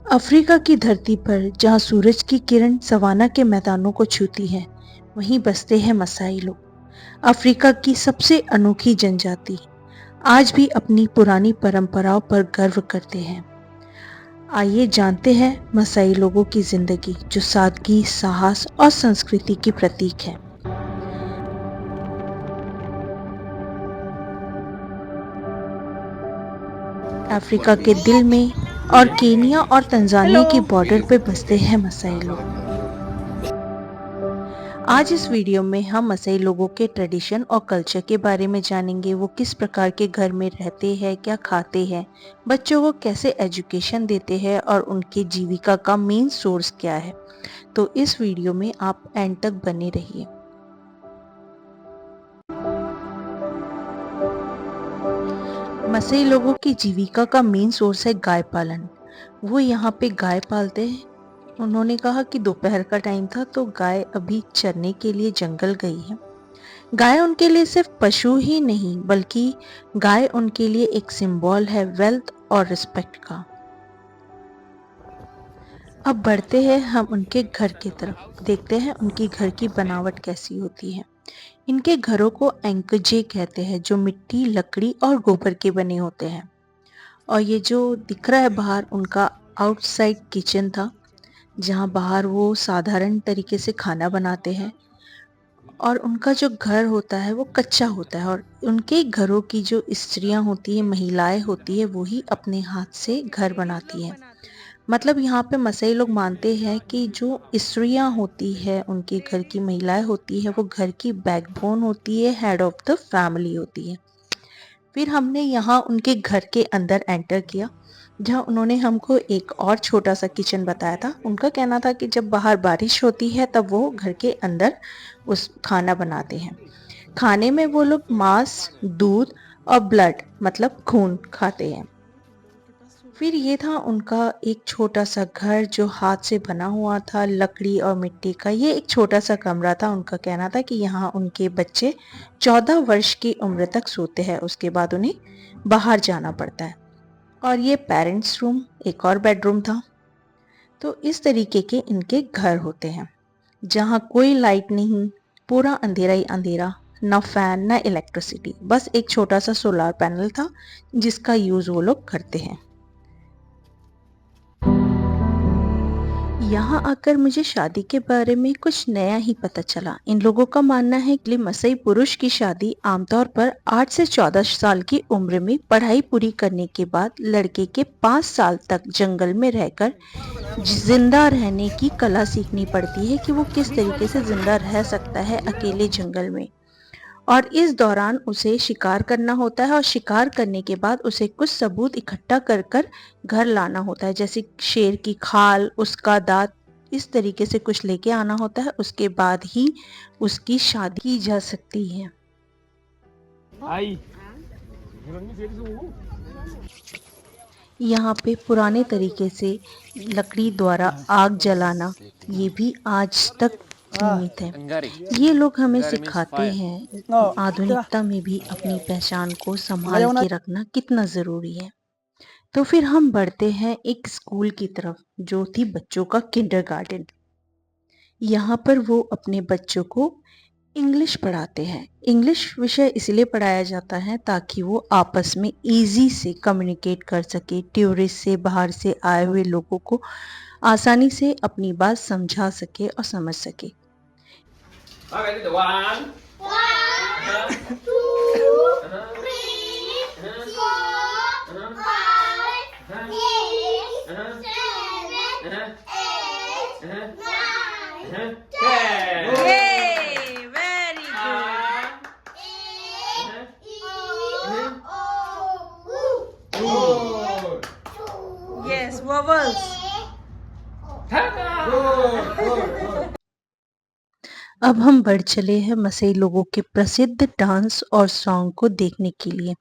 Africa की धरती पर जहाँ सूरज की किरण सवाना के मैदानों को छूती है, वहीं बसते हैं मसाई लोग। अफ्रीका की सबसे अनोखी जनजाति आज भी अपनी पुरानी परंपराओं पर गर्व करते हैं। आइए जानते हैं मसाई लोगों की जिंदगी, जो सादगी, साहस और संस्कृति की प्रतीक है। अफ्रीका के दिल में और केनिया और तंजानिया की बॉर्डर पे बसते हैं मसाई लोग। आज इस वीडियो में हम मसाई लोगों के ट्रेडिशन और कल्चर के बारे में जानेंगे। वो किस प्रकार के घर में रहते हैं, क्या खाते हैं, बच्चों को कैसे एजुकेशन देते हैं और उनकी जीविका का मेन सोर्स क्या है। तो इस वीडियो में आप एंड तक बने रहिए। मसाई लोगों की जीविका का मेन सोर्स है गाय पालन। वो यहाँ पे गाय पालते हैं। उन्होंने कहा कि दोपहर का टाइम था तो गाय अभी चरने के लिए जंगल गई है। गाय उनके लिए सिर्फ पशु ही नहीं, बल्कि गाय उनके लिए एक सिंबल है वेल्थ और रिस्पेक्ट का। अब बढ़ते हैं हम उनके घर की तरफ, देखते हैं उनकी घर की बनावट कैसी होती है। इनके घरों को एंकजे कहते हैं, जो मिट्टी, लकड़ी और गोबर के बने होते हैं। और ये जो दिख रहा है बाहर, उनका आउटसाइड किचन था, जहाँ बाहर वो साधारण तरीके से खाना बनाते हैं। और उनका जो घर होता है वो कच्चा होता है, और उनके घरों की जो स्त्रियां होती है, महिलाएं होती है, वो ही अपने हाथ से घर बनाती हैं। मतलब यहाँ पे मसाई लोग मानते हैं कि जो स्त्रियां होती है, उनके घर की महिलाएं होती है, वो घर की बैकबोन होती है, हेड ऑफ द फैमिली होती है। फिर हमने यहाँ उनके घर के अंदर एंटर किया, जहाँ उन्होंने हमको एक और छोटा सा किचन बताया था। उनका कहना था कि जब बाहर बारिश होती है तब वो घर के अंदर उस खाना बनाते हैं। खाने में वो लोग मांस, दूध और ब्लड मतलब खून खाते हैं। फिर ये था उनका एक छोटा सा घर, जो हाथ से बना हुआ था, लकड़ी और मिट्टी का। ये एक छोटा सा कमरा था। उनका कहना था कि यहाँ उनके बच्चे 14 वर्ष की उम्र तक सोते हैं, उसके बाद उन्हें बाहर जाना पड़ता है। और ये पेरेंट्स रूम, एक और बेडरूम था। तो इस तरीके के इनके घर होते हैं, जहाँ कोई लाइट नहीं, पूरा अंधेरा ही अंधेरा, ना फैन ना इलेक्ट्रिसिटी, बस एक छोटा सा सोलर पैनल था जिसका यूज वो लोग करते हैं। यहाँ आकर मुझे शादी के बारे में कुछ नया ही पता चला। इन लोगों का मानना है कि मसाई पुरुष की शादी आमतौर पर 8 से 14 साल की उम्र में पढ़ाई पूरी करने के बाद लड़के के 5 साल तक जंगल में रहकर जिंदा रहने की कला सीखनी पड़ती है, कि वो किस तरीके से जिंदा रह सकता है अकेले जंगल में। और इस दौरान उसे शिकार करना होता है, और शिकार करने के बाद उसे कुछ सबूत इकट्ठा कर कर घर लाना होता है, जैसे शेर की खाल, उसका दांत, इस तरीके से कुछ लेके आना होता है। उसके बाद ही उसकी शादी की जा सकती है। यहाँ पे पुराने तरीके से लकड़ी द्वारा आग जलाना, ये भी आज तक नियमित है। ये लोग हमें सिखाते हैं आधुनिकता में भी अपनी पहचान को संभाल के रखना कितना जरूरी है। तो फिर हम बढ़ते हैं एक स्कूल की तरफ, जो थी बच्चों का किंडरगार्टन। यहाँ पर वो अपने बच्चों को इंग्लिश पढ़ाते हैं। इंग्लिश विषय इसलिए पढ़ाया जाता है ताकि वो आपस में इजी से कम्युनिकेट कर सके, टूरिस्ट से, बाहर से आए हुए लोगों को आसानी से अपनी बात समझा सके और समझ सके। Yes, vowels. अब हम बढ़ चले हैं मसाई लोगों के प्रसिद्ध डांस और सॉन्ग को देखने के लिए।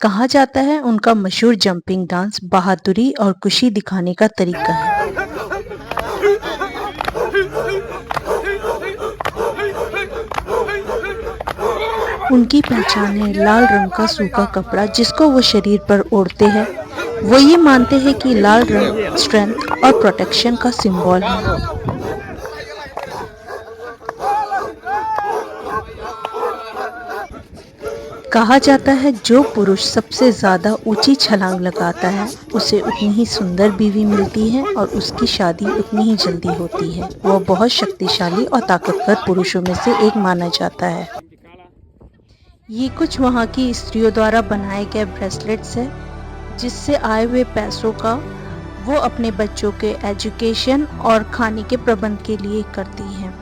कहा जाता है उनका मशहूर जंपिंग डांस बहादुरी और खुशी दिखाने का तरीका है। उनकी पहचान है लाल रंग का सूखा कपड़ा, जिसको वो शरीर पर ओढ़ते हैं वो ये मानते हैं कि लाल रंग स्ट्रेंथ और प्रोटेक्शन का सिंबल है। कहा जाता है जो पुरुष सबसे ज्यादा ऊंची छलांग लगाता है उसे उतनी ही सुंदर बीवी मिलती है और उसकी शादी उतनी ही जल्दी होती है। वह बहुत शक्तिशाली और ताकतवर पुरुषों में से एक माना जाता है। ये कुछ वहाँ की स्त्रियों द्वारा बनाए गए ब्रेसलेट्स है जिससे आए हुए पैसों का वो अपने बच्चों के एजुकेशन और खाने के प्रबंध के लिए करती हैं।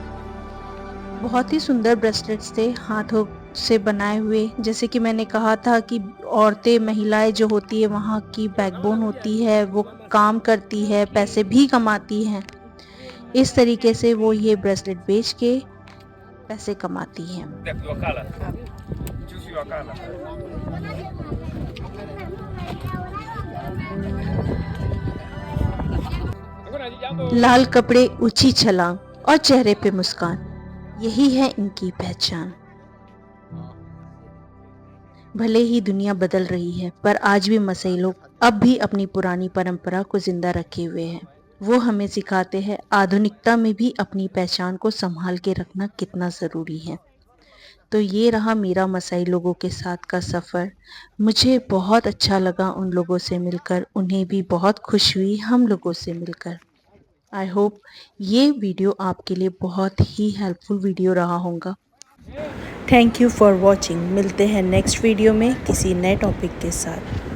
बहुत ही सुंदर ब्रेसलेट्स थे, हाथों से बनाए हुए। जैसे कि मैंने कहा था कि औरतें महिलाएं जो होती है वहाँ की बैकबोन होती है, वो काम करती है, पैसे भी कमाती हैं। इस तरीके से वो ये ब्रेसलेट बेच के पैसे कमाती हैं। लाल कपड़े, ऊंची छलांग और चेहरे पे मुस्कान, यही है इनकी पहचान। भले ही दुनिया बदल रही है पर आज भी मसई लोग अब भी अपनी पुरानी परंपरा को जिंदा रखे हुए हैं। वो हमें सिखाते हैं आधुनिकता में भी अपनी पहचान को संभाल के रखना कितना ज़रूरी है। तो ये रहा मेरा मसाई लोगों के साथ का सफ़र। मुझे बहुत अच्छा लगा उन लोगों से मिलकर, उन्हें भी बहुत खुश हुई हम लोगों से मिलकर। आई होप ये वीडियो आपके लिए बहुत ही हेल्पफुल वीडियो रहा होगा। Thank you for watching. मिलते हैं नेक्स्ट वीडियो में किसी नए टॉपिक के साथ।